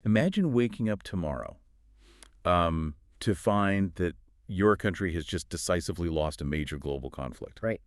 Imagine waking up tomorrow to find that your country has just decisively lost a major global conflict. Right.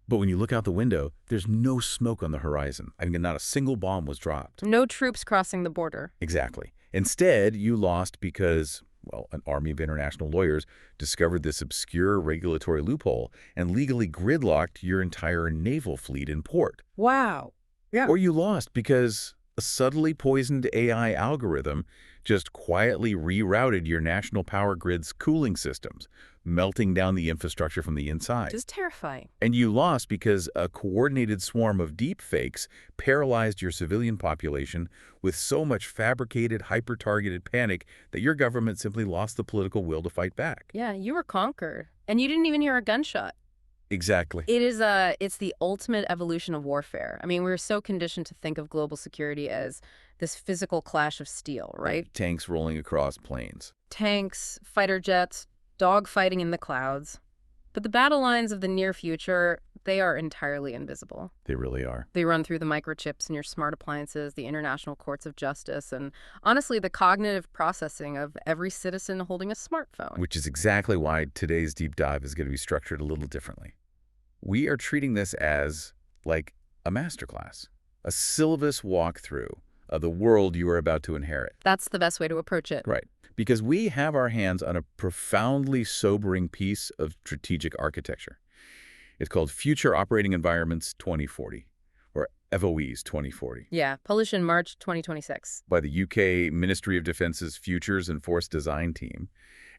But when you look out the window, there's no smoke on the horizon. I mean, not a single bomb was dropped. No troops crossing the border. Exactly. Instead, you lost because, well, an army of international lawyers discovered this obscure regulatory loophole and legally gridlocked your entire naval fleet in port. Wow. Yeah. Or you lost because a subtly poisoned AI algorithm just quietly rerouted your national power grid's cooling systems, melting down the infrastructure from the inside. Just terrifying. And you lost because a coordinated swarm of deepfakes paralyzed your civilian population with so much fabricated, hyper-targeted panic that your government simply lost the political will to fight back. Yeah, you were conquered. And you didn't even hear a gunshot. Exactly. It's the ultimate evolution of warfare. I mean, we're so conditioned to think of global security as this physical clash of steel, right? Like tanks rolling across plains. Tanks, fighter jets, dogfighting in the clouds. But the battle lines of the near future, they are entirely invisible. They really are. They run through the microchips in your smart appliances, the international courts of justice, and honestly, the cognitive processing of every citizen holding a smartphone. Which is exactly why today's deep dive is going to be structured a little differently. We are treating this as like a masterclass, a syllabus walkthrough of the world you are about to inherit. That's the best way to approach it. Right. Because we have our hands on a profoundly sobering piece of strategic architecture. It's called Future Operating Environments 2040, or FOEs 2040. Yeah, published in March 2026. By the UK Ministry of Defence's Futures and Force Design team.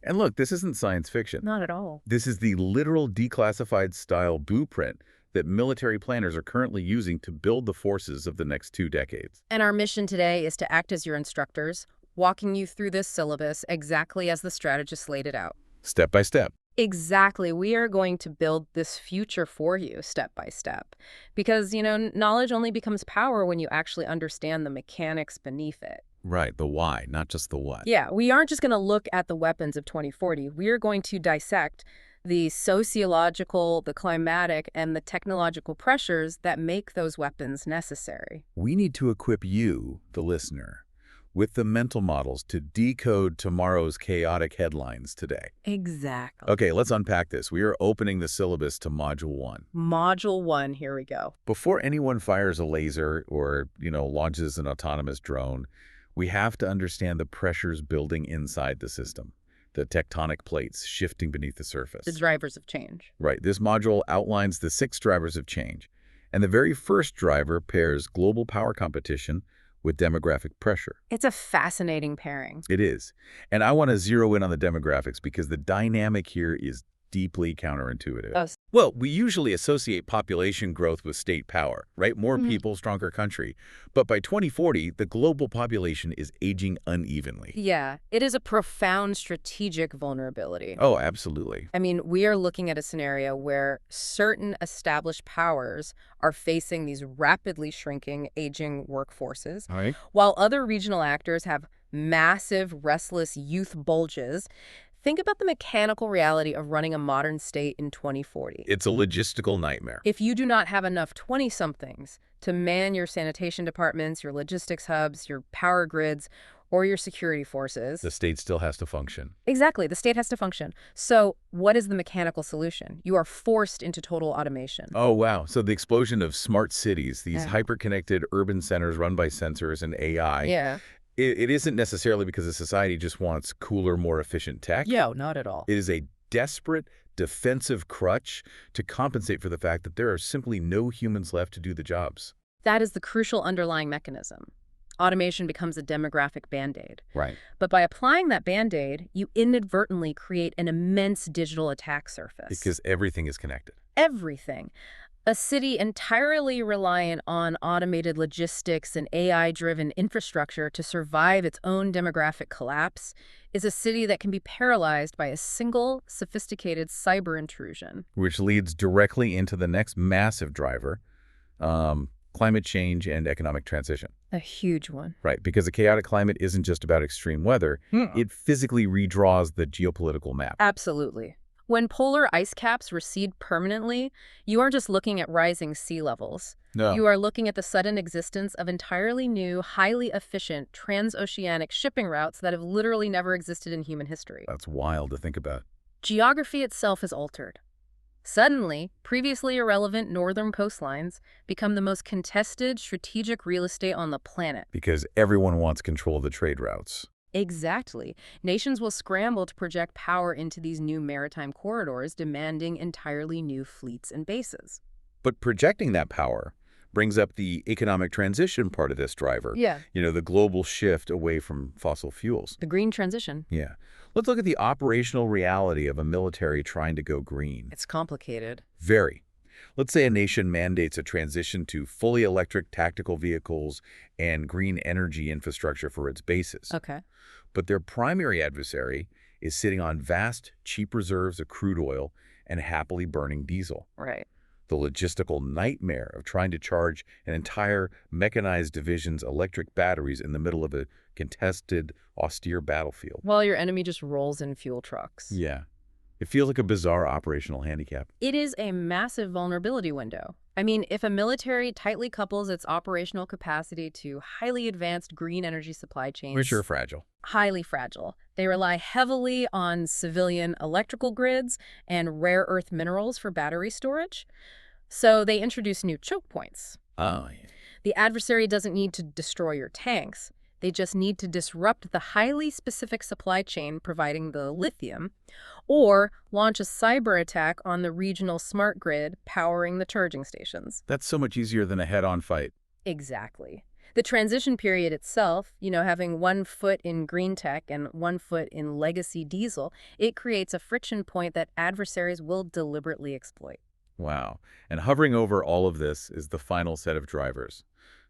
And look, this isn't science fiction. Not at all. This is the literal declassified style blueprint that military planners are currently using to build the forces of the next 2 decades. And our mission today is to act as your instructors, walking you through this syllabus exactly as the strategist laid it out. Step by step. Exactly. We are going to build this future for you step by step. Because, knowledge only becomes power when you actually understand the mechanics beneath it. Right, the why, not just the what. Yeah, we aren't just going to look at the weapons of 2040. We are going to dissect the sociological, the climatic, and the technological pressures that make those weapons necessary. We need to equip you, the listener, with the mental models to decode tomorrow's chaotic headlines today. Exactly. Okay, let's unpack this. We are opening the syllabus to Module 1. Module 1, here we go. Before anyone fires a laser or, launches an autonomous drone, we have to understand the pressures building inside the system, the tectonic plates shifting beneath the surface. The drivers of change. Right. This module outlines the 6 drivers of change. And the very first driver pairs global power competition with demographic pressure. It's a fascinating pairing. It is. And I want to zero in on the demographics because the dynamic here is deeply counterintuitive. Oh. Well, we usually associate population growth with state power, right? More people, stronger country. But by 2040, the global population is aging unevenly. Yeah, it is a profound strategic vulnerability. Oh, absolutely. I mean, we are looking at a scenario where certain established powers are facing these rapidly shrinking, aging workforces, All right. while other regional actors have massive, restless youth bulges. Think about the mechanical reality of running a modern state in 2040. It's a logistical nightmare. If you do not have enough 20-somethings to man your sanitation departments, your logistics hubs, your power grids, or your security forces. The state still has to function. Exactly. The state has to function. So what is the mechanical solution? You are forced into total automation. Oh, wow. So the explosion of smart cities, these hyper-connected urban centers run by sensors and AI. Yeah. It isn't necessarily because the society just wants cooler, more efficient tech. Yeah, not at all. It is a desperate defensive crutch to compensate for the fact that there are simply no humans left to do the jobs. That is the crucial underlying mechanism. Automation becomes a demographic Band-Aid. Right. But by applying that Band-Aid, you inadvertently create an immense digital attack surface. Because everything is connected. Everything. A city entirely reliant on automated logistics and AI-driven infrastructure to survive its own demographic collapse is a city that can be paralyzed by a single, sophisticated cyber intrusion. Which leads directly into the next massive driver, climate change and economic transition. A huge one. Right, because a chaotic climate isn't just about extreme weather. It physically redraws the geopolitical map. Absolutely. When polar ice caps recede permanently, you aren't just looking at rising sea levels. No. You are looking at the sudden existence of entirely new, highly efficient transoceanic shipping routes that have literally never existed in human history. That's wild to think about. Geography itself is altered. Suddenly, previously irrelevant northern coastlines become the most contested strategic real estate on the planet. Because everyone wants control of the trade routes. Exactly. Nations will scramble to project power into these new maritime corridors, demanding entirely new fleets and bases. But projecting that power brings up the economic transition part of this driver. Yeah. The global shift away from fossil fuels. The green transition. Yeah. Let's look at the operational reality of a military trying to go green. It's complicated. Very. Let's say a nation mandates a transition to fully electric tactical vehicles and green energy infrastructure for its bases. Okay. But their primary adversary is sitting on vast, cheap reserves of crude oil and happily burning diesel. Right. The logistical nightmare of trying to charge an entire mechanized division's electric batteries in the middle of a contested, austere battlefield. While your enemy just rolls in fuel trucks. Yeah. It feels like a bizarre operational handicap. It is a massive vulnerability window. I mean, if a military tightly couples its operational capacity to highly advanced green energy supply chains, Which are fragile. highly fragile. They rely heavily on civilian electrical grids and rare earth minerals for battery storage. So they introduce new choke points. Oh, yeah. The adversary doesn't need to destroy your tanks. They just need to disrupt the highly specific supply chain providing the lithium, or launch a cyber attack on the regional smart grid powering the charging stations. That's so much easier than a head-on fight. Exactly. The transition period itself, having 1 foot in green tech and 1 foot in legacy diesel, it creates a friction point that adversaries will deliberately exploit. Wow. And hovering over all of this is the final set of drivers: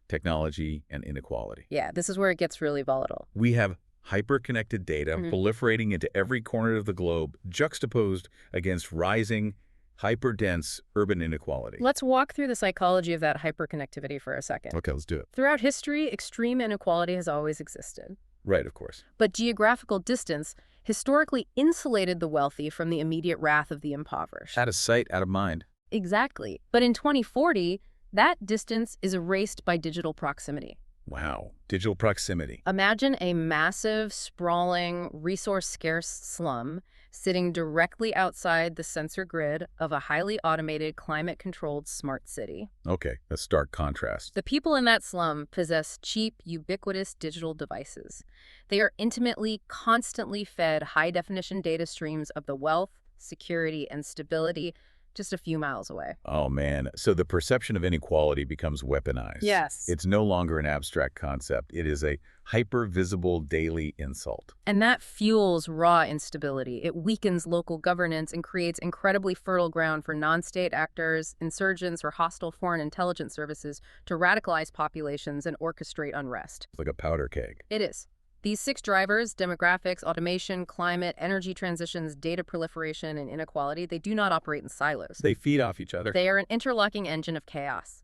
technology and inequality. Yeah, this is where it gets really volatile. We have hyper-connected data proliferating into every corner of the globe, juxtaposed against rising, hyper-dense urban inequality. Let's walk through the psychology of that hyperconnectivity for a second. Okay, let's do it. Throughout history, extreme inequality has always existed. Right, of course. But geographical distance historically insulated the wealthy from the immediate wrath of the impoverished. Out of sight, out of mind. Exactly. But in 2040, that distance is erased by digital proximity. Wow. Digital proximity. Imagine a massive, sprawling, resource-scarce slum sitting directly outside the sensor grid of a highly automated, climate-controlled smart city. Okay, a stark contrast. The people in that slum possess cheap, ubiquitous digital devices. They are intimately, constantly fed high-definition data streams of the wealth, security, and stability just a few miles away. Oh, man. So the perception of inequality becomes weaponized. Yes. It's no longer an abstract concept. It is a hyper-visible daily insult. And that fuels raw instability. It weakens local governance and creates incredibly fertile ground for non-state actors, insurgents, or hostile foreign intelligence services to radicalize populations and orchestrate unrest. It's like a powder keg. It is. These 6 drivers, demographics, automation, climate, energy transitions, data proliferation, and inequality, they do not operate in silos. They feed off each other. They are an interlocking engine of chaos.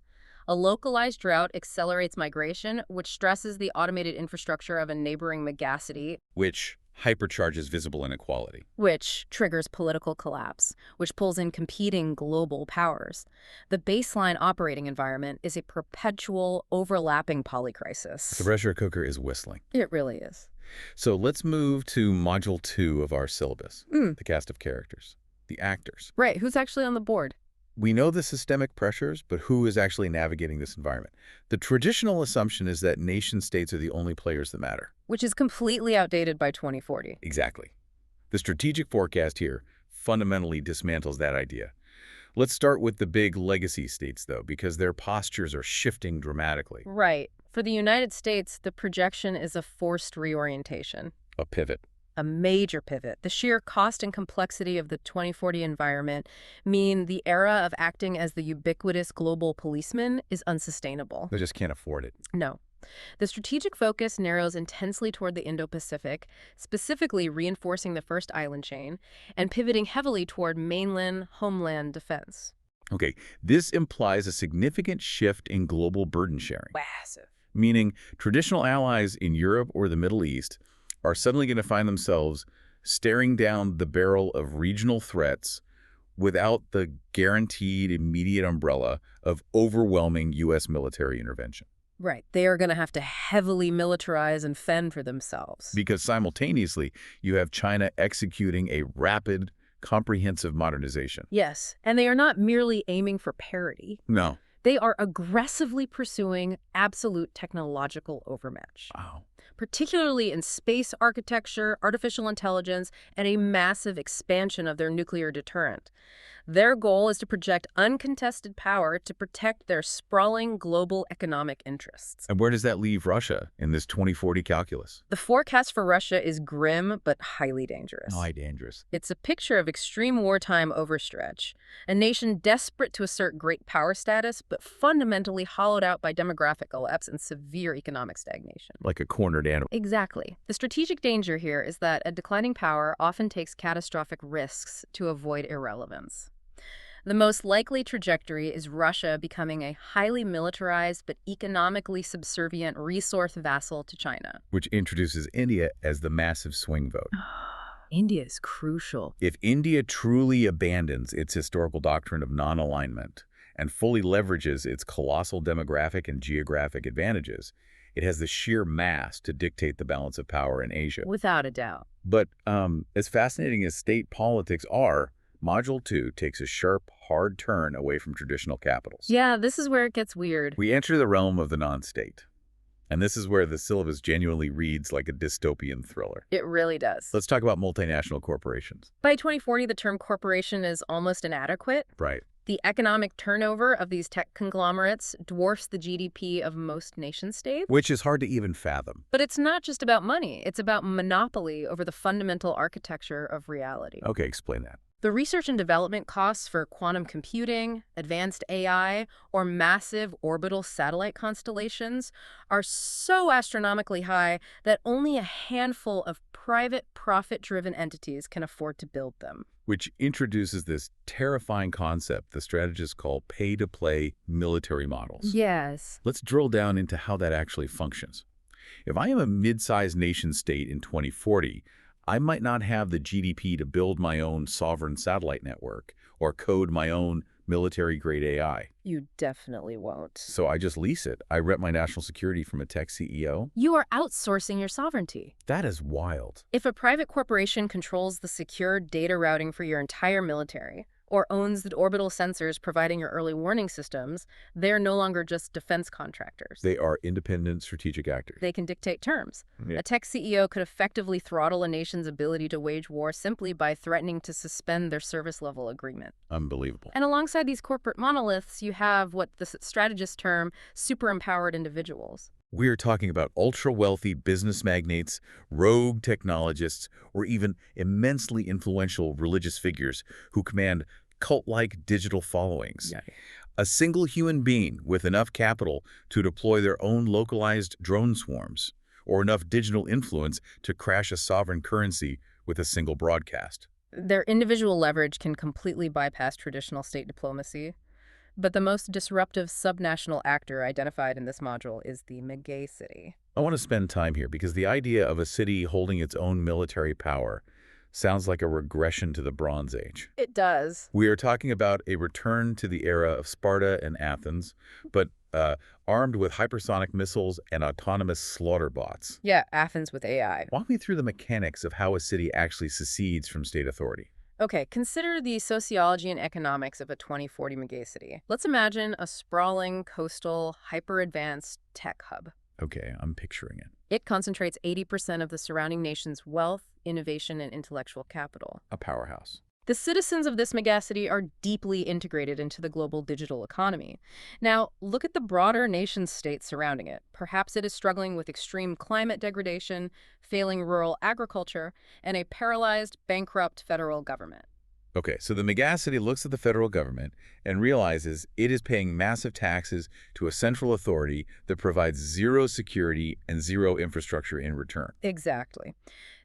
A localized drought accelerates migration, which stresses the automated infrastructure of a neighboring megacity, Which hypercharges visible inequality. which triggers political collapse, which pulls in competing global powers. The baseline operating environment is a perpetual, overlapping polycrisis. The pressure cooker is whistling. It really is. So let's move to Module 2 of our syllabus, the cast of characters, the actors. Right, who's actually on the board? We know the systemic pressures, but who is actually navigating this environment? The traditional assumption is that nation-states are the only players that matter. Which is completely outdated by 2040. Exactly. The strategic forecast here fundamentally dismantles that idea. Let's start with the big legacy states, though, because their postures are shifting dramatically. Right. For the United States, the projection is a forced reorientation. A pivot. A major pivot. The sheer cost and complexity of the 2040 environment mean the era of acting as the ubiquitous global policeman is unsustainable. They just can't afford it. No. The strategic focus narrows intensely toward the Indo-Pacific, specifically reinforcing the first island chain, and pivoting heavily toward mainland, homeland defense. Okay, this implies a significant shift in global burden sharing, Massive. meaning traditional allies in Europe or the Middle East are suddenly going to find themselves staring down the barrel of regional threats without the guaranteed immediate umbrella of overwhelming U.S. military intervention. Right. They are going to have to heavily militarize and fend for themselves. Because simultaneously, you have China executing a rapid, comprehensive modernization. Yes, and they are not merely aiming for parity. No. They are aggressively pursuing absolute technological overmatch, Wow. particularly in space architecture, artificial intelligence, and a massive expansion of their nuclear deterrent. Their goal is to project uncontested power to protect their sprawling global economic interests. And where does that leave Russia in this 2040 calculus? The forecast for Russia is grim but highly dangerous. High dangerous. It's a picture of extreme wartime overstretch, a nation desperate to assert great power status but fundamentally hollowed out by demographic collapse and severe economic stagnation. Like a cornered animal. Exactly. The strategic danger here is that a declining power often takes catastrophic risks to avoid irrelevance. The most likely trajectory is Russia becoming a highly militarized but economically subservient resource vassal to China. Which introduces India as the massive swing vote. India is crucial. If India truly abandons its historical doctrine of non-alignment and fully leverages its colossal demographic and geographic advantages, it has the sheer mass to dictate the balance of power in Asia. Without a doubt. But as fascinating as state politics are, Module 2 takes a sharp, hard turn away from traditional capitals. Yeah, this is where it gets weird. We enter the realm of the non-state. And this is where the syllabus genuinely reads like a dystopian thriller. It really does. Let's talk about multinational corporations. By 2040, the term corporation is almost inadequate. Right. The economic turnover of these tech conglomerates dwarfs the GDP of most nation-states. Which is hard to even fathom. But it's not just about money. It's about monopoly over the fundamental architecture of reality. Okay, explain that. The research and development costs for quantum computing, advanced AI, or massive orbital satellite constellations are so astronomically high that only a handful of private, profit-driven entities can afford to build them. Which introduces this terrifying concept the strategists call pay-to-play military models. Yes. Let's drill down into how that actually functions. If I am a mid-sized nation-state in 2040, I might not have the GDP to build my own sovereign satellite network or code my own military-grade AI. You definitely won't. So I just lease it. I rent my national security from a tech CEO. You are outsourcing your sovereignty. That is wild. If a private corporation controls the secure data routing for your entire military, or owns the orbital sensors providing your early warning systems, they're no longer just defense contractors. They are independent strategic actors. They can dictate terms. Yeah. A tech CEO could effectively throttle a nation's ability to wage war simply by threatening to suspend their service-level agreement. Unbelievable. And alongside these corporate monoliths, you have what the strategists term super-empowered individuals. We're talking about ultra-wealthy business magnates, rogue technologists, or even immensely influential religious figures who command cult-like digital followings. Yeah. A single human being with enough capital to deploy their own localized drone swarms, or enough digital influence to crash a sovereign currency with a single broadcast. Their individual leverage can completely bypass traditional state diplomacy. But the most disruptive subnational actor identified in this module is the megacity. I want to spend time here because the idea of a city holding its own military power sounds like a regression to the Bronze Age. It does. We are talking about a return to the era of Sparta and Athens, but armed with hypersonic missiles and autonomous slaughter bots. Yeah, Athens with AI. Walk me through the mechanics of how a city actually secedes from state authority. Okay, consider the sociology and economics of a 2040 megacity. Let's imagine a sprawling, coastal, hyper-advanced tech hub. Okay, I'm picturing it. It concentrates 80% of the surrounding nation's wealth, innovation, and intellectual capital. A powerhouse. The citizens of this megacity are deeply integrated into the global digital economy. Now, look at the broader nation-state surrounding it. Perhaps it is struggling with extreme climate degradation, failing rural agriculture, and a paralyzed, bankrupt federal government. Okay, so the megacity looks at the federal government and realizes it is paying massive taxes to a central authority that provides zero security and zero infrastructure in return. Exactly.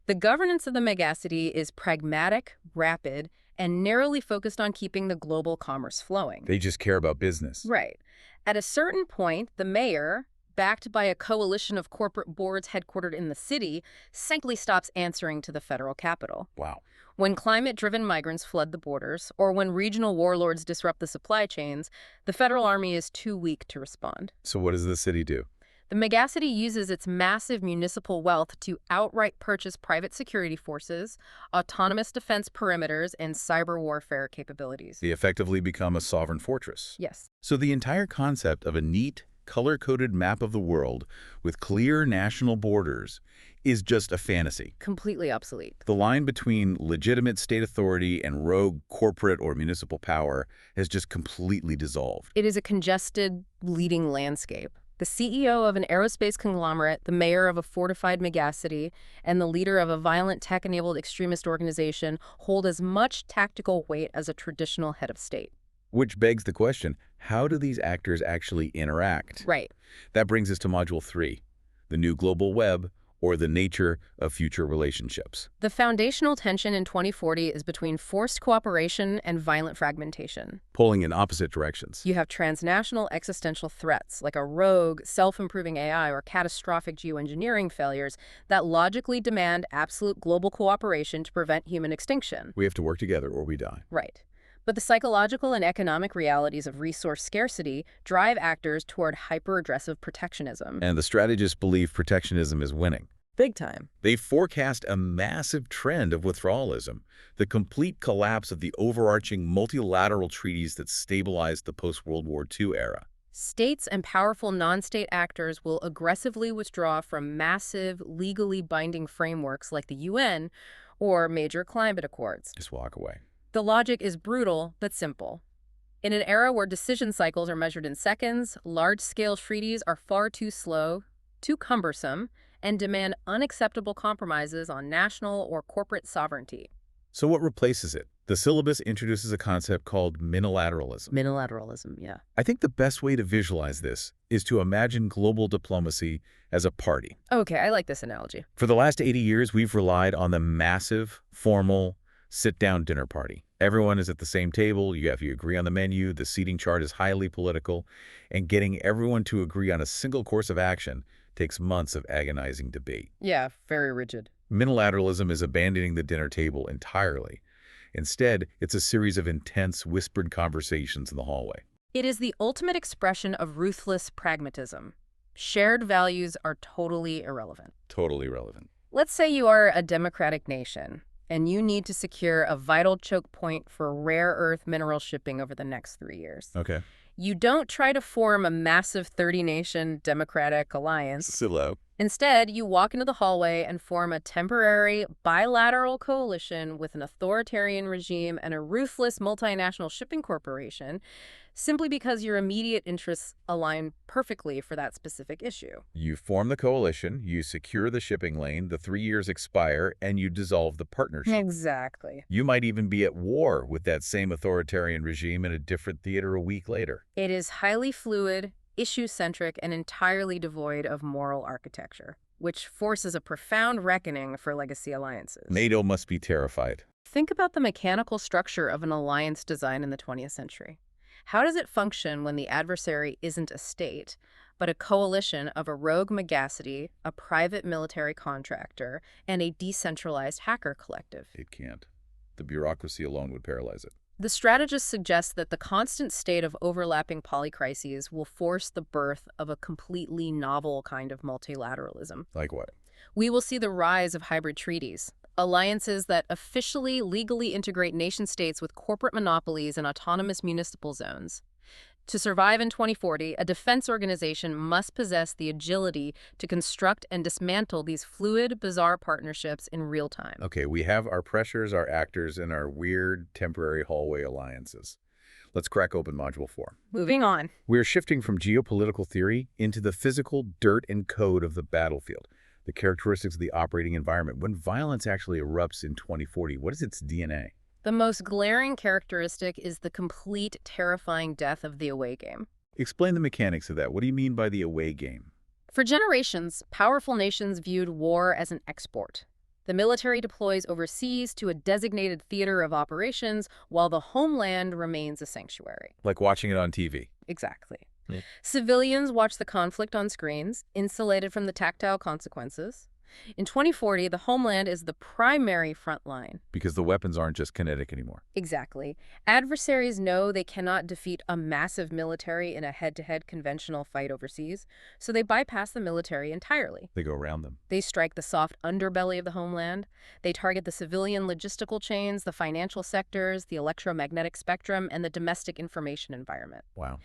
The governance of the megacity is pragmatic, rapid, and narrowly focused on keeping the global commerce flowing. They just care about business. Right. At a certain point, the mayor, backed by a coalition of corporate boards headquartered in the city, simply stops answering to the federal capital. Wow. When climate-driven migrants flood the borders, or when regional warlords disrupt the supply chains, the federal army is too weak to respond. So what does the city do? The megacity uses its massive municipal wealth to outright purchase private security forces, autonomous defense perimeters, and cyber warfare capabilities. They effectively become a sovereign fortress. Yes. So the entire concept of a neat, color-coded map of the world with clear national borders is just a fantasy. Completely obsolete. The line between legitimate state authority and rogue corporate or municipal power has just completely dissolved. It is a congested, bleeding landscape. The CEO of an aerospace conglomerate, the mayor of a fortified megacity, and the leader of a violent tech-enabled extremist organization hold as much tactical weight as a traditional head of state. Which begs the question, how do these actors actually interact? Right. That brings us to Module 3, the new global web, or the nature of future relationships. The foundational tension in 2040 is between forced cooperation and violent fragmentation. Pulling in opposite directions. You have transnational existential threats like a rogue, self-improving AI or catastrophic geoengineering failures that logically demand absolute global cooperation to prevent human extinction. We have to work together or we die. Right. But the psychological and economic realities of resource scarcity drive actors toward hyper-aggressive protectionism. And the strategists believe protectionism is winning. Big time. They forecast a massive trend of withdrawalism, the complete collapse of the overarching multilateral treaties that stabilized the post-World War II era. States and powerful non-state actors will aggressively withdraw from massive, legally binding frameworks like the UN or major climate accords. Just walk away. The logic is brutal but simple. In an era where decision cycles are measured in seconds, large-scale treaties are far too slow, too cumbersome, and demand unacceptable compromises on national or corporate sovereignty. So what replaces it? The syllabus introduces a concept called minilateralism. Minilateralism, yeah. I think the best way to visualize this is to imagine global diplomacy as a party. Okay, I like this analogy. For the last 80 years, we've relied on the massive, formal, sit-down dinner party. Everyone is at the same table, you agree on the menu, the seating chart is highly political, and getting everyone to agree on a single course of action takes months of agonizing debate. Yeah, very rigid. Minilateralism is abandoning the dinner table entirely. Instead, it's a series of intense, whispered conversations in the hallway. It is the ultimate expression of ruthless pragmatism. Shared values are totally irrelevant. Totally relevant. Let's say you are a democratic nation, and you need to secure a vital choke point for rare earth mineral shipping over the next 3 years. Okay. You don't try to form a massive 30-nation democratic alliance. Silo. Instead, you walk into the hallway and form a temporary bilateral coalition with an authoritarian regime and a ruthless multinational shipping corporation, simply because your immediate interests align perfectly for that specific issue. You form the coalition, you secure the shipping lane, the 3 years expire, and you dissolve the partnership. Exactly. You might even be at war with that same authoritarian regime in a different theater a week later. It is highly fluid, issue-centric, and entirely devoid of moral architecture, which forces a profound reckoning for legacy alliances. NATO must be terrified. Think about the mechanical structure of an alliance design in the 20th century. How does it function when the adversary isn't a state, but a coalition of a rogue megacity, a private military contractor, and a decentralized hacker collective? It can't. The bureaucracy alone would paralyze it. The strategist suggests that the constant state of overlapping polycrises will force the birth of a completely novel kind of multilateralism. Like what? We will see the rise of hybrid treaties, alliances that officially legally integrate nation-states with corporate monopolies and autonomous municipal zones. To survive in 2040, a defense organization must possess the agility to construct and dismantle these fluid, bizarre partnerships in real time. Okay, we have our pressures, our actors, and our weird temporary hallway alliances. Let's crack open Module 4. Moving on. We're shifting from geopolitical theory into the physical dirt and code of the battlefield, the characteristics of the operating environment. When violence actually erupts in 2040, what is its DNA? The most glaring characteristic is the complete, terrifying death of the away game. Explain the mechanics of that. What do you mean by the away game? For generations, powerful nations viewed war as an export. The military deploys overseas to a designated theater of operations, while the homeland remains a sanctuary. Like watching it on TV. Exactly. Yeah. Civilians watch the conflict on screens, insulated from the tactile consequences. In 2040, the homeland is the primary front line. Because the weapons aren't just kinetic anymore. Exactly. Adversaries know they cannot defeat a massive military in a head-to-head conventional fight overseas, so they bypass the military entirely. They go around them. They strike the soft underbelly of the homeland. They target the civilian logistical chains, the financial sectors, the electromagnetic spectrum, and the domestic information environment. Wow.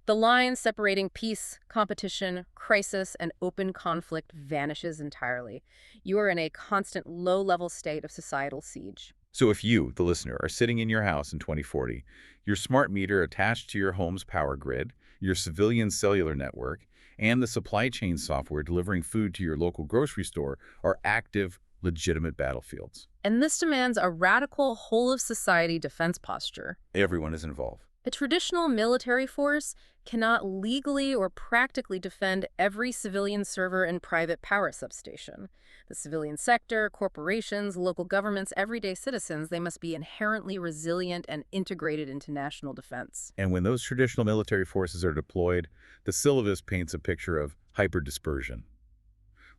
The line separating peace, competition, crisis, and open conflict vanishes entirely. You are in a constant low-level state of societal siege. So if you, the listener, are sitting in your house in 2040, your smart meter attached to your home's power grid, your civilian cellular network, and the supply chain software delivering food to your local grocery store are active, legitimate battlefields. And this demands a radical whole-of-society defense posture. Everyone is involved. A traditional military force cannot legally or practically defend every civilian server and private power substation. The civilian sector, corporations, local governments, everyday citizens, they must be inherently resilient and integrated into national defense. And when those traditional military forces are deployed, the syllabus paints a picture of hyper-dispersion.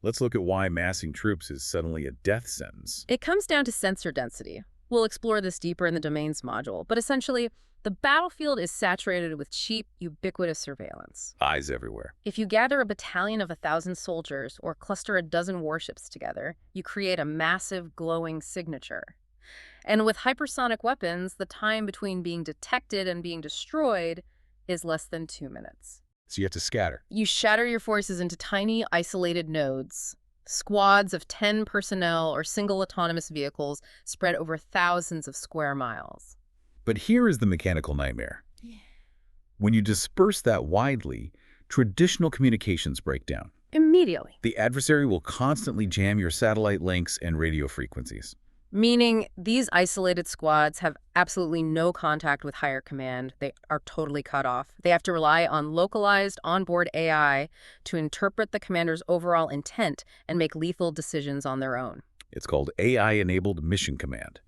Let's look at why massing troops is suddenly a death sentence. It comes down to sensor density. We'll explore this deeper in the domains module, but essentially, the battlefield is saturated with cheap, ubiquitous surveillance. Eyes everywhere. If you gather a battalion of 1,000 soldiers or cluster a dozen warships together, you create a massive, glowing signature. And with hypersonic weapons, the time between being detected and being destroyed is less than 2 minutes. So you have to scatter. You shatter your forces into tiny, isolated nodes. Squads of 10 personnel or single autonomous vehicles spread over thousands of square miles. But here is the mechanical nightmare. When you disperse that widely, traditional communications break down. Immediately. The adversary will constantly jam your satellite links and radio frequencies. Meaning these isolated squads have absolutely no contact with higher command. They are totally cut off. They have to rely on localized onboard AI to interpret the commander's overall intent and make lethal decisions on their own. It's called AI-enabled mission command.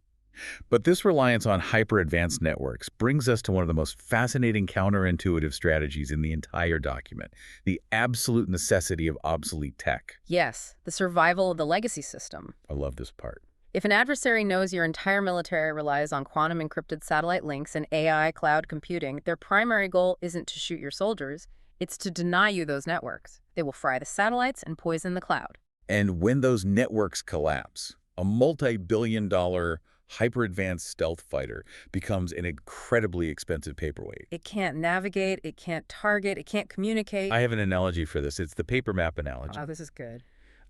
But this reliance on hyper-advanced networks brings us to one of the most fascinating counterintuitive strategies in the entire document, the absolute necessity of obsolete tech. Yes, the survival of the legacy system. I love this part. If an adversary knows your entire military relies on quantum-encrypted satellite links and AI cloud computing, their primary goal isn't to shoot your soldiers, it's to deny you those networks. They will fry the satellites and poison the cloud. And when those networks collapse, a multi-billion-dollar hyper-advanced stealth fighter becomes an incredibly expensive paperweight. It can't navigate, it can't target, it can't communicate. I have an analogy for this. It's the paper map analogy. Oh, this is good.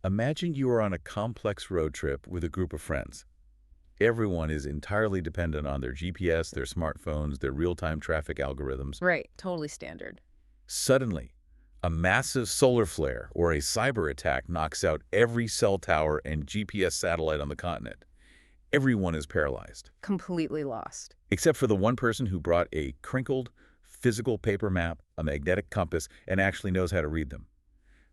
Imagine you are on a complex road trip with a group of friends. Everyone is entirely dependent on their GPS, their smartphones, their real-time traffic algorithms. Right, totally standard. Suddenly, a massive solar flare or a cyber attack knocks out every cell tower and GPS satellite on the continent. Everyone is paralyzed. Completely lost. Except for the one person who brought a crinkled, physical paper map, a magnetic compass, and actually knows how to read them.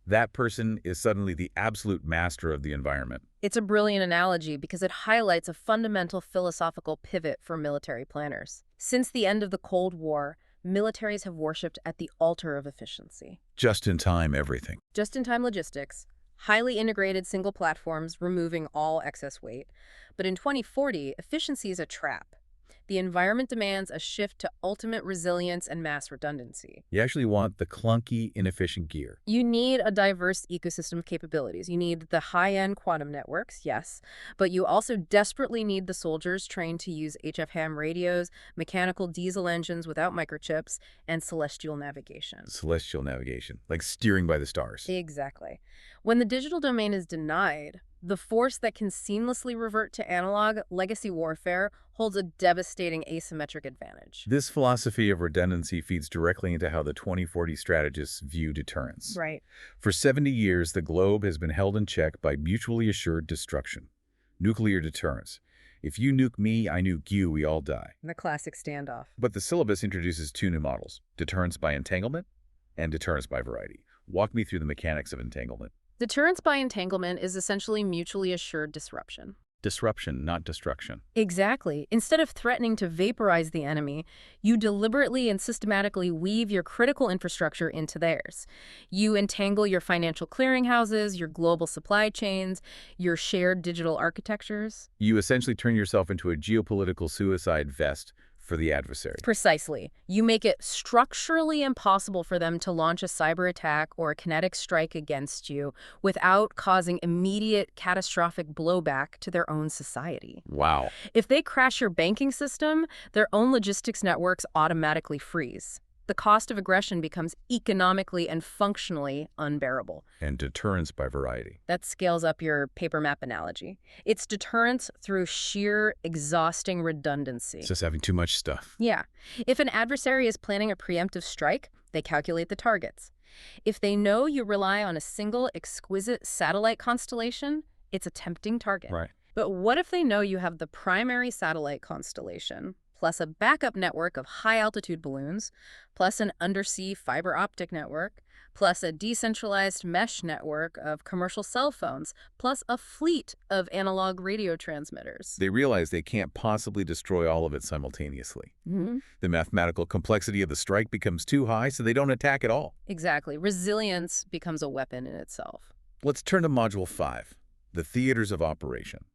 That person is suddenly the absolute master of the environment. It's a brilliant analogy because it highlights a fundamental philosophical pivot for military planners. Since the end of the Cold War, militaries have worshipped at the altar of efficiency. Just-in-time everything. Just-in-time logistics, highly integrated single platforms removing all excess weight. But in 2040, efficiency is a trap. The environment demands a shift to ultimate resilience and mass redundancy. You actually want the clunky, inefficient gear. You need a diverse ecosystem of capabilities. You need the high-end quantum networks, yes, but you also desperately need the soldiers trained to use HF ham radios, mechanical diesel engines without microchips, and celestial navigation. Celestial navigation, like steering by the stars. Exactly. When the digital domain is denied, the force that can seamlessly revert to analog legacy warfare holds a devastating asymmetric advantage. This philosophy of redundancy feeds directly into how the 2040 strategists view deterrence. Right. For 70 years, the globe has been held in check by mutually assured destruction. Nuclear deterrence. If you nuke me, I nuke you, we all die. The classic standoff. But the syllabus introduces two new models, deterrence by entanglement and deterrence by variety. Walk me through the mechanics of entanglement. Deterrence by entanglement is essentially mutually assured disruption. Disruption, not destruction. Exactly. Instead of threatening to vaporize the enemy, you deliberately and systematically weave your critical infrastructure into theirs. You entangle your financial clearinghouses, your global supply chains, your shared digital architectures. You essentially turn yourself into a geopolitical suicide vest for the adversary. Precisely. You make it structurally impossible for them to launch a cyber attack or a kinetic strike against you without causing immediate catastrophic blowback to their own society. Wow. If they crash your banking system, their own logistics networks automatically freeze. The cost of aggression becomes economically and functionally unbearable. And deterrence by variety. That scales up your paper map analogy. It's deterrence through sheer, exhausting redundancy. It's just having too much stuff. Yeah. If an adversary is planning a preemptive strike, they calculate the targets. If they know you rely on a single exquisite satellite constellation, it's a tempting target. Right. But what if they know you have the primary satellite constellation, plus a backup network of high-altitude balloons, plus an undersea fiber optic network, plus a decentralized mesh network of commercial cell phones, plus a fleet of analog radio transmitters? They realize they can't possibly destroy all of it simultaneously. The mathematical complexity of the strike becomes too high, so they don't attack at all. Exactly. Resilience becomes a weapon in itself. Let's turn to Module 5, the theaters of operation.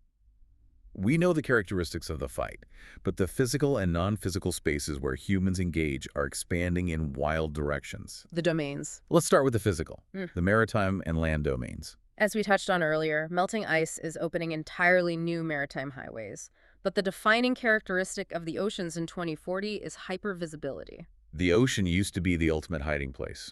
We know the characteristics of the fight, but the physical and non-physical spaces where humans engage are expanding in wild directions. The domains. Let's start with the physical, the maritime and land domains. As we touched on earlier, melting ice is opening entirely new maritime highways. But the defining characteristic of the oceans in 2040 is hypervisibility. The ocean used to be the ultimate hiding place.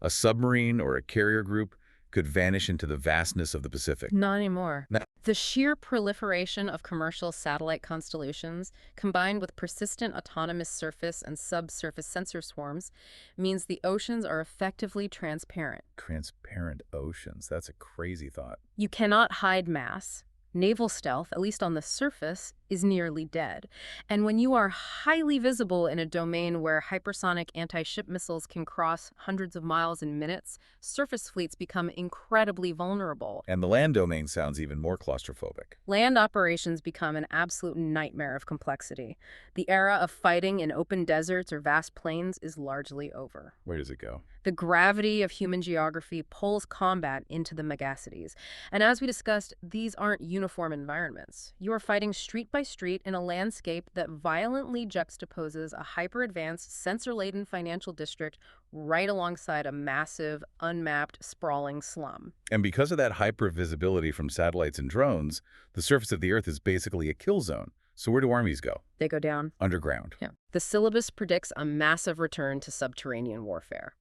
A submarine or a carrier group could vanish into the vastness of the Pacific. Not anymore. No. The sheer proliferation of commercial satellite constellations, combined with persistent autonomous surface and subsurface sensor swarms, means the oceans are effectively transparent. Transparent oceans. That's a crazy thought. You cannot hide mass. Naval stealth, at least on the surface, is nearly dead. And when you are highly visible in a domain where hypersonic anti-ship missiles can cross hundreds of miles in minutes, surface fleets become incredibly vulnerable. And the land domain sounds even more claustrophobic. Land operations become an absolute nightmare of complexity. The era of fighting in open deserts or vast plains is largely over. Where does it go? The gravity of human geography pulls combat into the megacities. And as we discussed, these aren't uniform environments. You are fighting street by street in a landscape that violently juxtaposes a hyper-advanced, sensor-laden financial district right alongside a massive, unmapped, sprawling slum. And because of that hypervisibility from satellites and drones, the surface of the Earth is basically a kill zone. So where do armies go? They go down. Underground. Yeah. The syllabus predicts a massive return to subterranean warfare.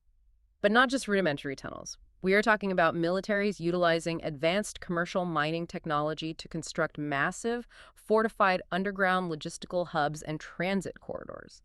But not just rudimentary tunnels. We are talking about militaries utilizing advanced commercial mining technology to construct massive, fortified underground logistical hubs and transit corridors.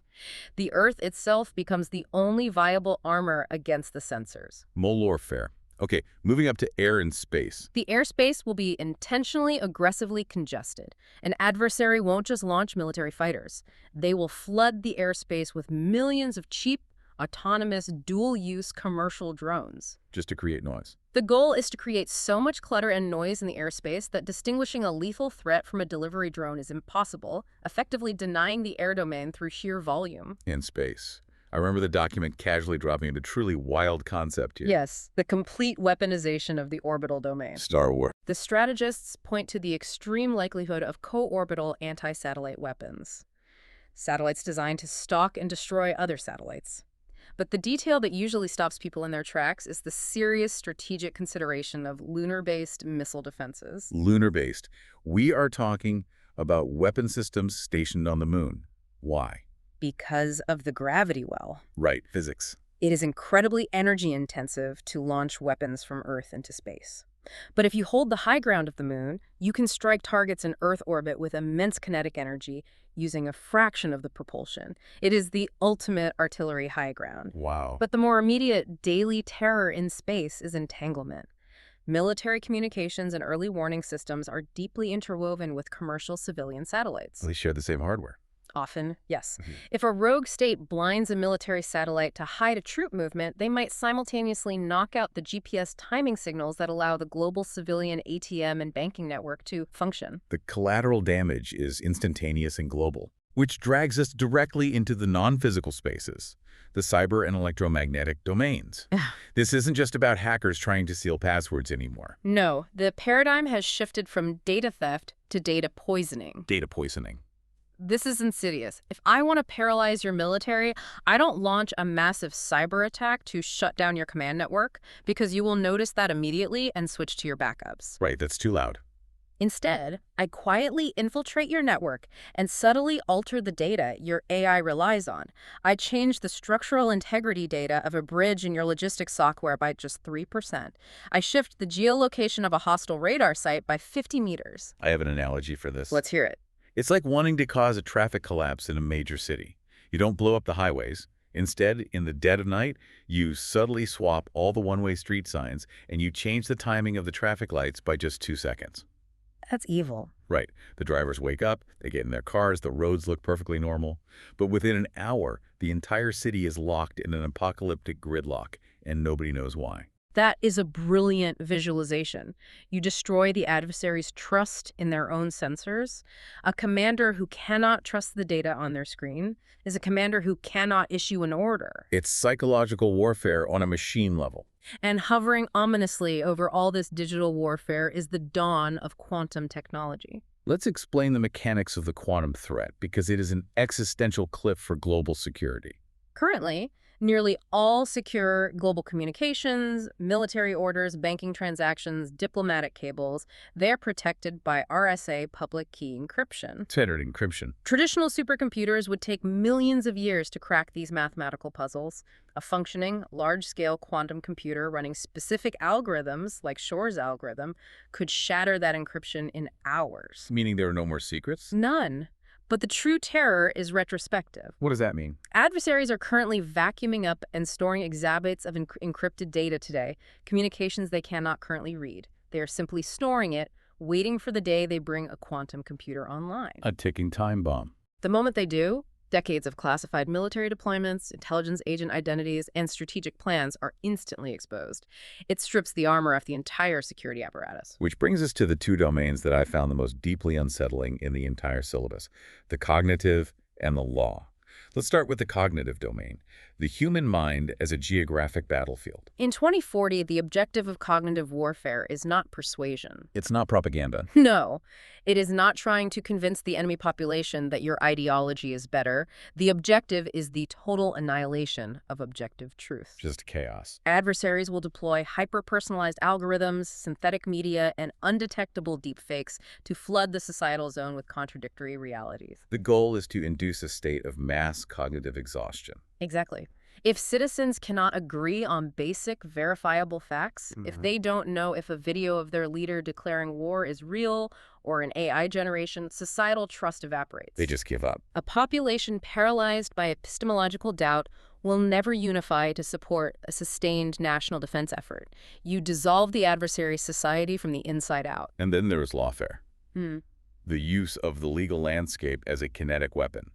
The Earth itself becomes the only viable armor against the sensors. Mole warfare. Okay, moving up to air and space. The airspace will be intentionally aggressively congested. An adversary won't just launch military fighters. They will flood the airspace with millions of cheap, autonomous, dual-use commercial drones. Just to create noise. The goal is to create so much clutter and noise in the airspace that distinguishing a lethal threat from a delivery drone is impossible, effectively denying the air domain through sheer volume. In space. I remember the document casually dropping into truly wild concept here. Yes, the complete weaponization of the orbital domain. Star Wars. The strategists point to the extreme likelihood of co-orbital anti-satellite weapons. Satellites designed to stalk and destroy other satellites. But the detail that usually stops people in their tracks is the serious strategic consideration of lunar-based missile defenses. Lunar-based. We are talking about weapon systems stationed on the moon. Why? Because of the gravity well. Right, physics. It is incredibly energy-intensive to launch weapons from Earth into space. But if you hold the high ground of the moon, you can strike targets in Earth orbit with immense kinetic energy using a fraction of the propulsion. It is the ultimate artillery high ground. Wow. But the more immediate daily terror in space is entanglement. Military communications and early warning systems are deeply interwoven with commercial civilian satellites. They share the same hardware. Often, yes. Mhm. If a rogue state blinds a military satellite to hide a troop movement, they might simultaneously knock out the GPS timing signals that allow the global civilian ATM and banking network to function. The collateral damage is instantaneous and global, which drags us directly into the non-physical spaces, the cyber and electromagnetic domains. This isn't just about hackers trying to steal passwords anymore. No, the paradigm has shifted from data theft to data poisoning. Data poisoning. This is insidious. If I want to paralyze your military, I don't launch a massive cyber attack to shut down your command network, because you will notice that immediately and switch to your backups. Right, that's too loud. Instead, I quietly infiltrate your network and subtly alter the data your AI relies on. I change the structural integrity data of a bridge in your logistics software by just 3%. I shift the geolocation of a hostile radar site by 50 meters. I have an analogy for this. Let's hear it. It's like wanting to cause a traffic collapse in a major city. You don't blow up the highways. Instead, in the dead of night, you subtly swap all the one-way street signs and you change the timing of the traffic lights by just 2 seconds. That's evil. Right. The drivers wake up, they get in their cars, the roads look perfectly normal. But within an hour, the entire city is locked in an apocalyptic gridlock, and nobody knows why. That is a brilliant visualization. You destroy the adversary's trust in their own sensors. A commander who cannot trust the data on their screen is a commander who cannot issue an order. It's psychological warfare on a machine level. And hovering ominously over all this digital warfare is the dawn of quantum technology. Let's explain the mechanics of the quantum threat, because it is an existential cliff for global security. Currently, nearly all secure global communications, military orders, banking transactions, diplomatic cables, they're protected by RSA public key encryption. Standard encryption. Traditional supercomputers would take millions of years to crack these mathematical puzzles. A functioning, large-scale quantum computer running specific algorithms, like Shor's algorithm, could shatter that encryption in hours. Meaning there are no more secrets? None. But the true terror is retrospective. What does that mean? Adversaries are currently vacuuming up and storing exabytes of encrypted data today, communications they cannot currently read. They are simply storing it, waiting for the day they bring a quantum computer online. A ticking time bomb. The moment they do, decades of classified military deployments, intelligence agent identities, and strategic plans are instantly exposed. It strips the armor off the entire security apparatus. Which brings us to the two domains that I found the most deeply unsettling in the entire syllabus, the cognitive and the law. Let's start with the cognitive domain, the human mind as a geographic battlefield. In 2040, the objective of cognitive warfare is not persuasion. It's not propaganda. No, it is not trying to convince the enemy population that your ideology is better. The objective is the total annihilation of objective truth. Just chaos. Adversaries will deploy hyper-personalized algorithms, synthetic media, and undetectable deepfakes to flood the societal zone with contradictory realities. The goal is to induce a state of mass cognitive exhaustion. Exactly. If citizens cannot agree on basic, verifiable facts, if they don't know if a video of their leader declaring war is real or an AI generation, societal trust evaporates. They just give up. A population paralyzed by epistemological doubt will never unify to support a sustained national defense effort. You dissolve the adversary's society from the inside out. And then there is lawfare. Hmm. The use of the legal landscape as a kinetic weapon.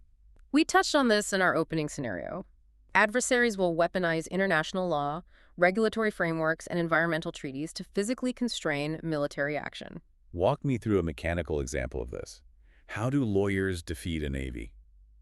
We touched on this in our opening scenario. Adversaries will weaponize international law, regulatory frameworks, and environmental treaties to physically constrain military action. Walk me through a mechanical example of this. How do lawyers defeat a navy?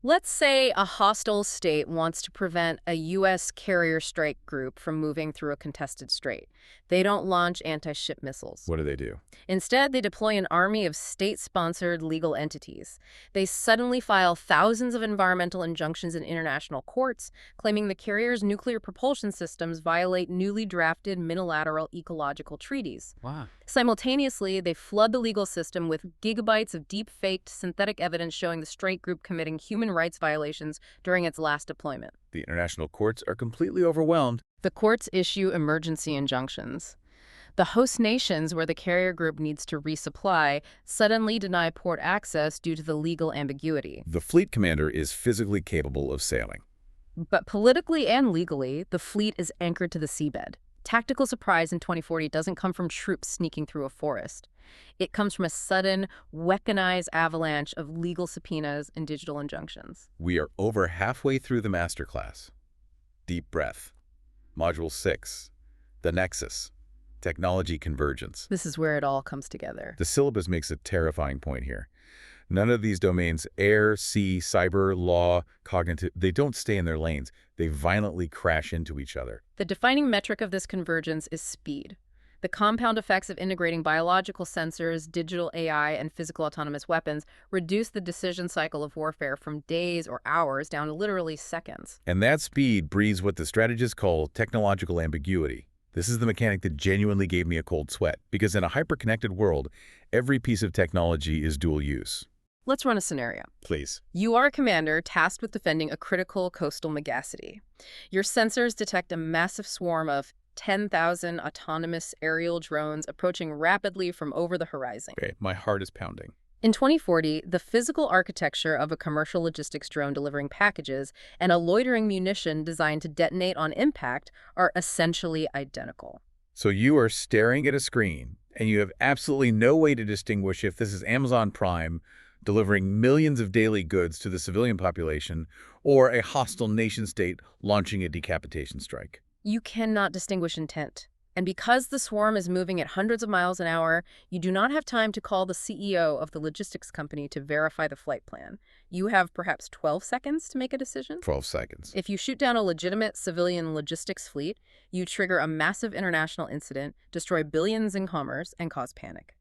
Let's say a hostile state wants to prevent a U.S. carrier strike group from moving through a contested strait. They don't launch anti-ship missiles. What do? Instead, they deploy an army of state-sponsored legal entities. They suddenly file thousands of environmental injunctions in international courts, claiming the carrier's nuclear propulsion systems violate newly drafted minilateral ecological treaties. Wow. Simultaneously, they flood the legal system with gigabytes of deep-faked synthetic evidence showing the strike group committing human rights violations during its last deployment. The international courts are completely overwhelmed. The courts issue emergency injunctions. The host nations where the carrier group needs to resupply suddenly deny port access due to the legal ambiguity. The fleet commander is physically capable of sailing. But politically and legally, the fleet is anchored to the seabed. Tactical surprise in 2040 doesn't come from troops sneaking through a forest. It comes from a sudden, weaponized avalanche of legal subpoenas and digital injunctions. We are over halfway through the masterclass. Deep breath. Module 6. The Nexus. Technology convergence. This is where it all comes together. The syllabus makes a terrifying point here. None of these domains, air, sea, cyber, law, cognitive, they don't stay in their lanes. They violently crash into each other. The defining metric of this convergence is speed. The compound effects of integrating biological sensors, digital AI, and physical autonomous weapons reduce the decision cycle of warfare from days or hours down to literally seconds. And that speed breeds what the strategists call technological ambiguity. This is the mechanic that genuinely gave me a cold sweat, because in a hyper-connected world, every piece of technology is dual use. Let's run a scenario. Please. You are a commander tasked with defending a critical coastal megacity. Your sensors detect a massive swarm of 10,000 autonomous aerial drones approaching rapidly from over the horizon. Okay, my heart is pounding. In 2040, the physical architecture of a commercial logistics drone delivering packages and a loitering munition designed to detonate on impact are essentially identical. So you are staring at a screen, and you have absolutely no way to distinguish if this is Amazon Prime delivering millions of daily goods to the civilian population or a hostile nation-state launching a decapitation strike. You cannot distinguish intent. And because the swarm is moving at hundreds of miles an hour, you do not have time to call the CEO of the logistics company to verify the flight plan. You have perhaps 12 seconds to make a decision. 12 seconds. If you shoot down a legitimate civilian logistics fleet, you trigger a massive international incident, destroy billions in commerce, and cause panic.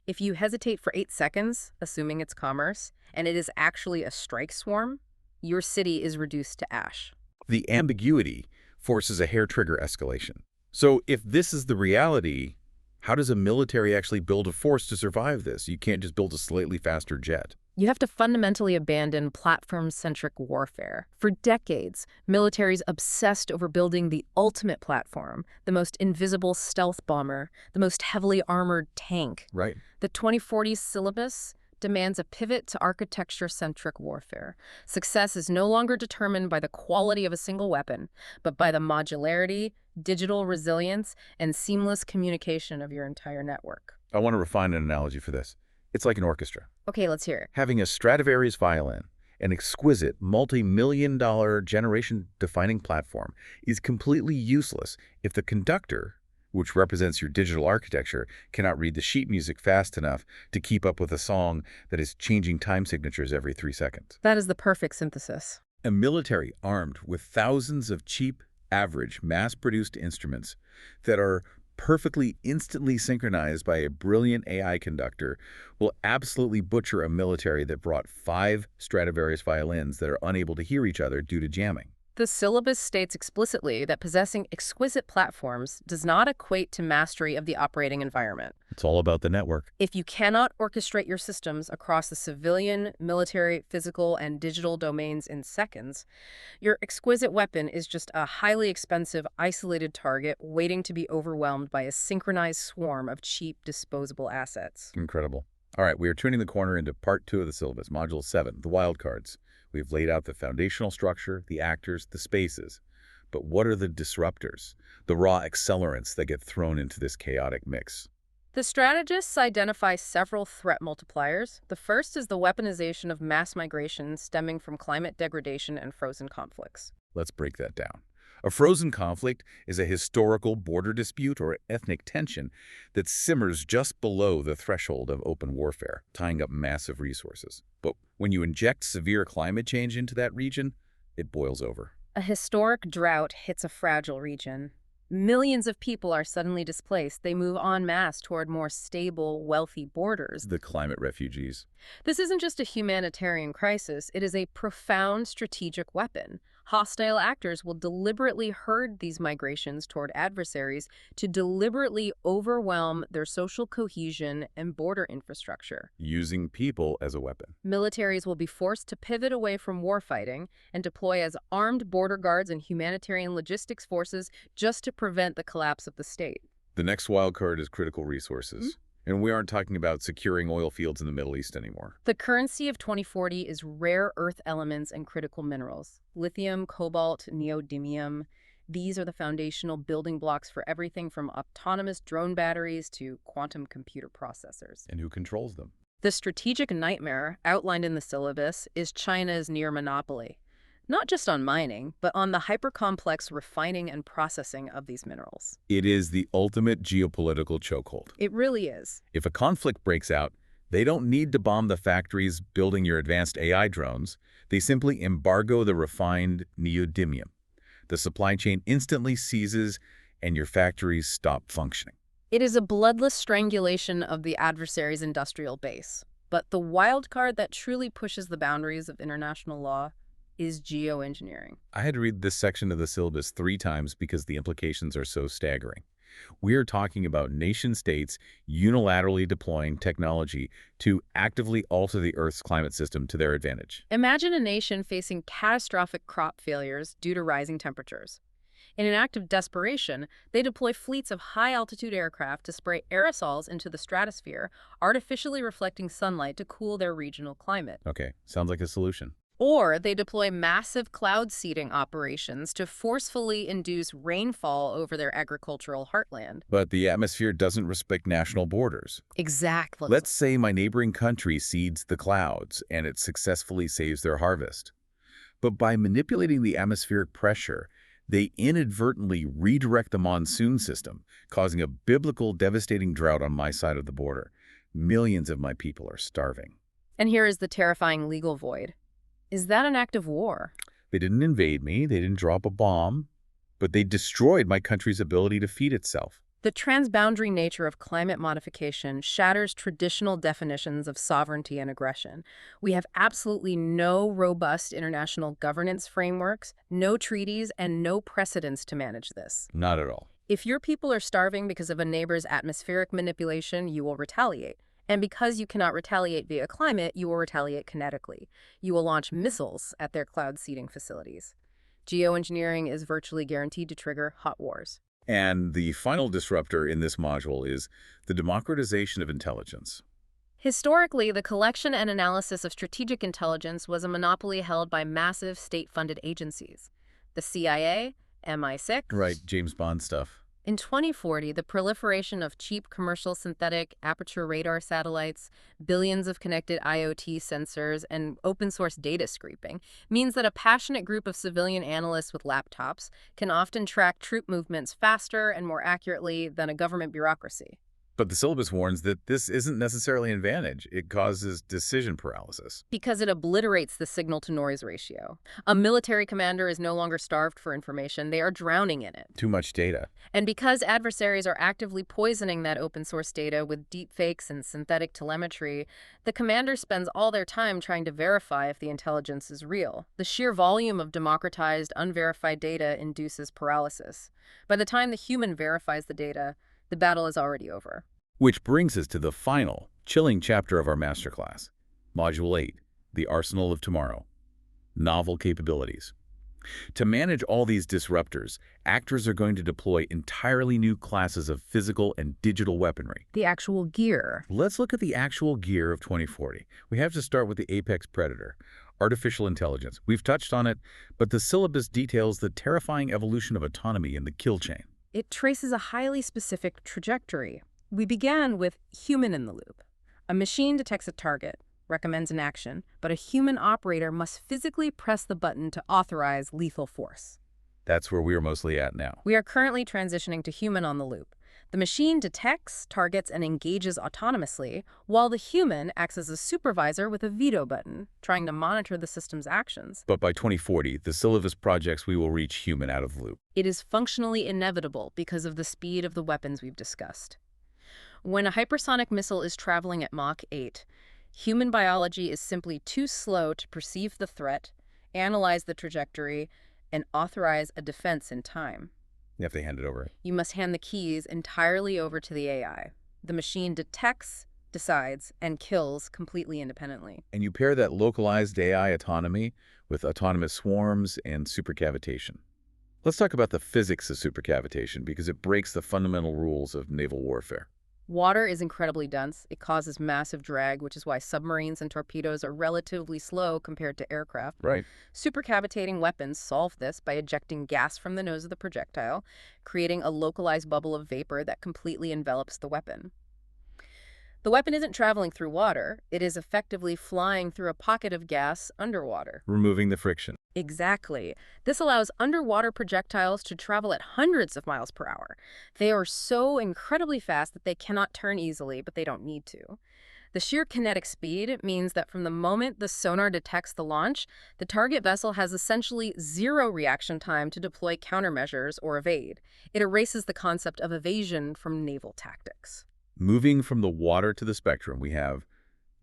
If you hesitate for 8 seconds, assuming it's commerce, and it is actually a strike swarm, your city is reduced to ash. The ambiguity forces a hair-trigger escalation. So if this is the reality, how does a military actually build a force to survive this? You can't just build a slightly faster jet. You have to fundamentally abandon platform-centric warfare. For decades, militaries obsessed over building the ultimate platform, the most invisible stealth bomber, the most heavily armored tank. Right. The 2040 syllabus demands a pivot to architecture-centric warfare. Success is no longer determined by the quality of a single weapon, but by the modularity, digital resilience, and seamless communication of your entire network. I want to refine an analogy for this. It's like an orchestra. Okay, let's hear it. Having a Stradivarius violin, an exquisite, multi-million-dollar generation-defining platform, is completely useless if the conductor, which represents your digital architecture, cannot read the sheet music fast enough to keep up with a song that is changing time signatures every 3 seconds. That is the perfect synthesis. A military armed with thousands of cheap, average, mass-produced instruments that are perfectly instantly synchronized by a brilliant AI conductor will absolutely butcher a military that brought 5 Stradivarius violins that are unable to hear each other due to jamming. The syllabus states explicitly that possessing exquisite platforms does not equate to mastery of the operating environment. It's all about the network. If you cannot orchestrate your systems across the civilian, military, physical, and digital domains in seconds, your exquisite weapon is just a highly expensive, isolated target waiting to be overwhelmed by a synchronized swarm of cheap, disposable assets. Incredible. All right, we are turning the corner into part 2 of the syllabus, Module 7, the wildcards. We've laid out the foundational structure, the actors, the spaces. But what are the disruptors, the raw accelerants that get thrown into this chaotic mix? The strategists identify several threat multipliers. The first is the weaponization of mass migration stemming from climate degradation and frozen conflicts. Let's break that down. A frozen conflict is a historical border dispute or ethnic tension that simmers just below the threshold of open warfare, tying up massive resources. But when you inject severe climate change into that region, it boils over. A historic drought hits a fragile region. Millions of people are suddenly displaced. They move en masse toward more stable, wealthy borders. The climate refugees. This isn't just a humanitarian crisis. It is a profound strategic weapon. Hostile actors will deliberately herd these migrations toward adversaries to deliberately overwhelm their social cohesion and border infrastructure. Using people as a weapon. Militaries will be forced to pivot away from warfighting and deploy as armed border guards and humanitarian logistics forces just to prevent the collapse of the state. The next wild card is critical resources. And we aren't talking about securing oil fields in the Middle East anymore. The currency of 2040 is rare earth elements and critical minerals. Lithium, cobalt, neodymium. These are the foundational building blocks for everything from autonomous drone batteries to quantum computer processors. And who controls them? The strategic nightmare outlined in the syllabus is China's near monopoly, not just on mining, but on the hyper-complex refining and processing of these minerals. It is the ultimate geopolitical chokehold. It really is. If a conflict breaks out, they don't need to bomb the factories building your advanced AI drones. They simply embargo the refined neodymium. The supply chain instantly seizes, and your factories stop functioning. It is a bloodless strangulation of the adversary's industrial base. But the wild card that truly pushes the boundaries of international law is geoengineering. I had to read this section of the syllabus 3 times because the implications are so staggering. We are talking about nation-states unilaterally deploying technology to actively alter the Earth's climate system to their advantage. Imagine a nation facing catastrophic crop failures due to rising temperatures. In an act of desperation, they deploy fleets of high-altitude aircraft to spray aerosols into the stratosphere, artificially reflecting sunlight to cool their regional climate. Okay, sounds like a solution. Or they deploy massive cloud seeding operations to forcefully induce rainfall over their agricultural heartland. But the atmosphere doesn't respect national borders. Exactly. Let's say my neighboring country seeds the clouds and it successfully saves their harvest. But by manipulating the atmospheric pressure, they inadvertently redirect the monsoon system, causing a biblical devastating drought on my side of the border. Millions of my people are starving. And here is the terrifying legal void. Is that an act of war? They didn't invade me, they didn't drop a bomb, but they destroyed my country's ability to feed itself. The transboundary nature of climate modification shatters traditional definitions of sovereignty and aggression. We have absolutely no robust international governance frameworks, no treaties, and no precedents to manage this. Not at all. If your people are starving because of a neighbor's atmospheric manipulation, you will retaliate. And because you cannot retaliate via climate, you will retaliate kinetically. You will launch missiles at their cloud seeding facilities. Geoengineering is virtually guaranteed to trigger hot wars. And the final disruptor in this module is the democratization of intelligence. Historically, the collection and analysis of strategic intelligence was a monopoly held by massive state-funded agencies. The CIA, MI6. Right, James Bond stuff. In 2040, the proliferation of cheap commercial synthetic aperture radar satellites, billions of connected IoT sensors, and open-source data scraping means that a passionate group of civilian analysts with laptops can often track troop movements faster and more accurately than a government bureaucracy. But the syllabus warns that this isn't necessarily an advantage. It causes decision paralysis. Because it obliterates the signal-to-noise ratio. A military commander is no longer starved for information. They are drowning in it. Too much data. And because adversaries are actively poisoning that open-source data with deepfakes and synthetic telemetry, the commander spends all their time trying to verify if the intelligence is real. The sheer volume of democratized, unverified data induces paralysis. By the time the human verifies the data, the battle is already over. Which brings us to the final, chilling chapter of our masterclass. Module 8, The Arsenal of Tomorrow. Novel Capabilities. To manage all these disruptors, actors are going to deploy entirely new classes of physical and digital weaponry. The actual gear. Let's look at the actual gear of 2040. We have to start with the apex predator, artificial intelligence. We've touched on it, but the syllabus details the terrifying evolution of autonomy in the kill chain. It traces a highly specific trajectory. We began with human in the loop. A machine detects a target, recommends an action, but a human operator must physically press the button to authorize lethal force. That's where we're mostly at now. We are currently transitioning to human on the loop. The machine detects, targets, and engages autonomously, while the human acts as a supervisor with a veto button, trying to monitor the system's actions. But by 2040, the syllabus projects we will reach human out of the loop. It is functionally inevitable because of the speed of the weapons we've discussed. When a hypersonic missile is traveling at Mach 8, human biology is simply too slow to perceive the threat, analyze the trajectory, and authorize a defense in time. You have to hand it over. You must hand the keys entirely over to the AI. The machine detects, decides, and kills completely independently. And you pair that localized AI autonomy with autonomous swarms and supercavitation. Let's talk about the physics of supercavitation because it breaks the fundamental rules of naval warfare. Water is incredibly dense. It causes massive drag, which is why submarines and torpedoes are relatively slow compared to aircraft. Right. Supercavitating weapons solve this by ejecting gas from the nose of the projectile, creating a localized bubble of vapor that completely envelops the weapon. The weapon isn't traveling through water, it is effectively flying through a pocket of gas underwater. Removing the friction. Exactly. This allows underwater projectiles to travel at hundreds of miles per hour. They are so incredibly fast that they cannot turn easily, but they don't need to. The sheer kinetic speed means that from the moment the sonar detects the launch, the target vessel has essentially zero reaction time to deploy countermeasures or evade. It erases the concept of evasion from naval tactics. Moving from the water to the spectrum, we have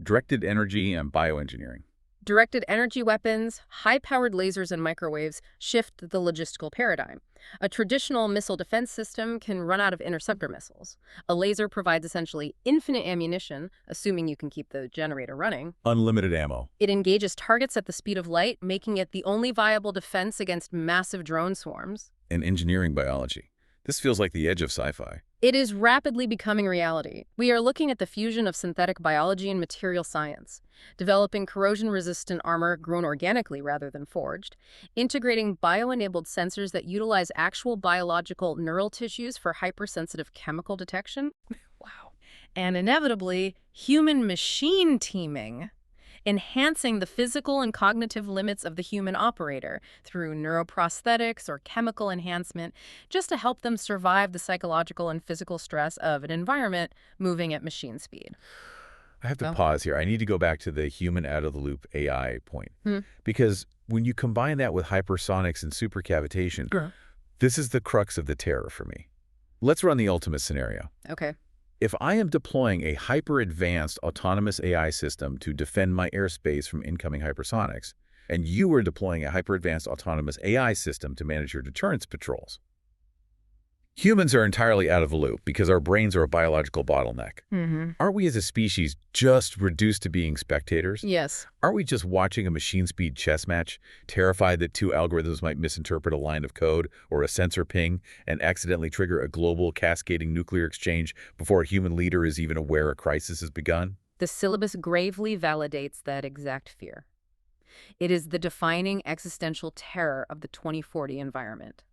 directed energy and bioengineering. Directed energy weapons, high-powered lasers and microwaves shift the logistical paradigm. A traditional missile defense system can run out of interceptor missiles. A laser provides essentially infinite ammunition, assuming you can keep the generator running. Unlimited ammo. It engages targets at the speed of light, making it the only viable defense against massive drone swarms. And engineering biology. This feels like the edge of sci-fi. It is rapidly becoming reality. We are looking at the fusion of synthetic biology and material science, developing corrosion-resistant armor grown organically rather than forged, integrating bio-enabled sensors that utilize actual biological neural tissues for hypersensitive chemical detection. Wow. And inevitably, human-machine teaming, enhancing the physical and cognitive limits of the human operator through neuroprosthetics or chemical enhancement, just to help them survive the psychological and physical stress of an environment moving at machine speed. I have to Well, pause here. I need to go back to the human out-of-the-loop AI point. Hmm. Because when you combine that with hypersonics and supercavitation, Sure. this is the crux of the terror for me. Let's run the ultimate scenario. Okay. If I am deploying a hyper-advanced autonomous AI system to defend my airspace from incoming hypersonics, and you are deploying a hyper-advanced autonomous AI system to manage your deterrence patrols, humans are entirely out of the loop because our brains are a biological bottleneck. Mm-hmm. Aren't we as a species just reduced to being spectators? Yes. Aren't we just watching a machine-speed chess match, terrified that two algorithms might misinterpret a line of code or a sensor ping and accidentally trigger a global cascading nuclear exchange before a human leader is even aware a crisis has begun? The syllabus gravely validates that exact fear. It is the defining existential terror of the 2040 environment.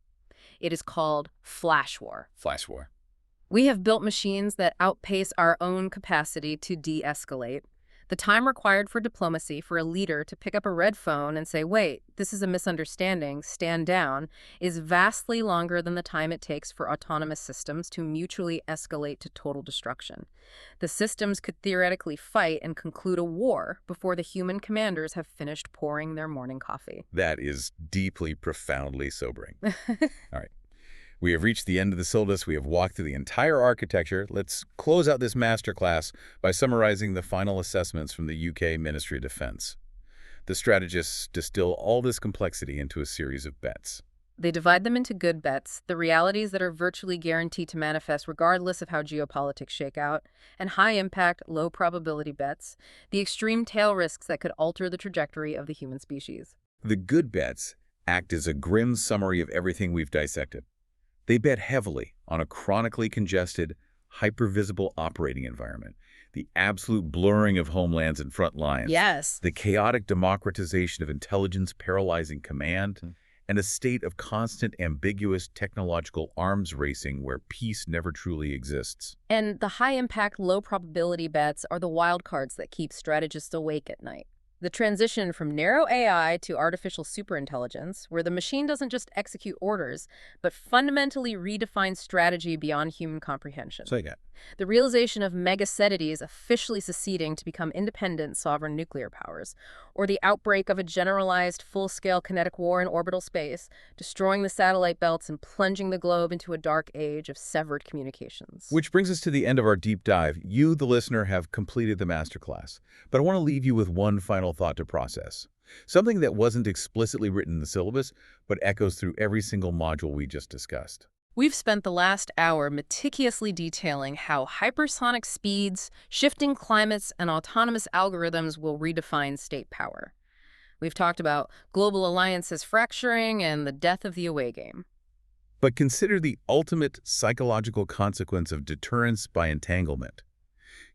It is called flash war. Flash war. We have built machines that outpace our own capacity to de-escalate. The time required for diplomacy for a leader to pick up a red phone and say, wait, this is a misunderstanding, stand down, is vastly longer than the time it takes for autonomous systems to mutually escalate to total destruction. The systems could theoretically fight and conclude a war before the human commanders have finished pouring their morning coffee. That is deeply, profoundly sobering. All right. We have reached the end of the syllabus. We have walked through the entire architecture. Let's close out this masterclass by summarizing the final assessments from the UK Ministry of Defense. The strategists distill all this complexity into a series of bets. They divide them into good bets, the realities that are virtually guaranteed to manifest regardless of how geopolitics shake out, and high-impact, low-probability bets, the extreme tail risks that could alter the trajectory of the human species. The good bets act as a grim summary of everything we've dissected. They bet heavily on a chronically congested, hypervisible operating environment, the absolute blurring of homelands and front lines, Yes. the chaotic democratization of intelligence paralyzing command, and a state of constant ambiguous technological arms racing where peace never truly exists. And the high-impact, low-probability bets are the wild cards that keep strategists awake at night. The transition from narrow AI to artificial superintelligence, where the machine doesn't just execute orders, but fundamentally redefines strategy beyond human comprehension. So you got The realization of megacities officially seceding to become independent sovereign nuclear powers, or the outbreak of a generalized full-scale kinetic war in orbital space, destroying the satellite belts and plunging the globe into a dark age of severed communications. Which brings us to the end of our deep dive. You, the listener, have completed the masterclass. But I want to leave you with one final thought to process. Something that wasn't explicitly written in the syllabus, but echoes through every single module we just discussed. We've spent the last hour meticulously detailing how hypersonic speeds, shifting climates, and autonomous algorithms will redefine state power. We've talked about global alliances fracturing and the death of the away game. But consider the ultimate psychological consequence of deterrence by entanglement.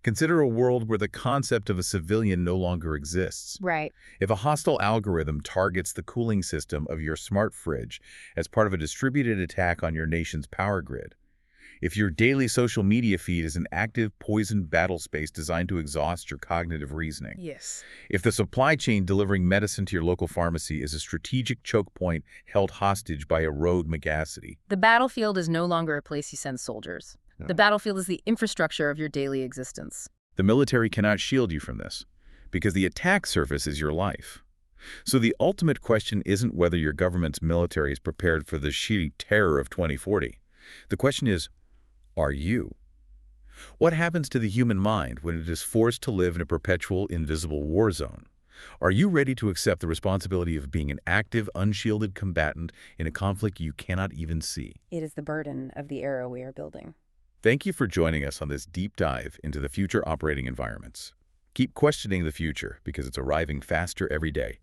Consider a world where the concept of a civilian no longer exists. Right. If a hostile algorithm targets the cooling system of your smart fridge as part of a distributed attack on your nation's power grid, if your daily social media feed is an active, poisoned battle space designed to exhaust your cognitive reasoning, Yes. if the supply chain delivering medicine to your local pharmacy is a strategic choke point held hostage by a rogue megacity. The battlefield is no longer a place you send soldiers. The battlefield is the infrastructure of your daily existence. The military cannot shield you from this, because the attack surface is your life. So the ultimate question isn't whether your government's military is prepared for the sheer terror of 2040. The question is, are you? What happens to the human mind when it is forced to live in a perpetual, invisible war zone? Are you ready to accept the responsibility of being an active, unshielded combatant in a conflict you cannot even see? It is the burden of the era we are building. Thank you for joining us on this deep dive into the future operating environments. Keep questioning the future because it's arriving faster every day.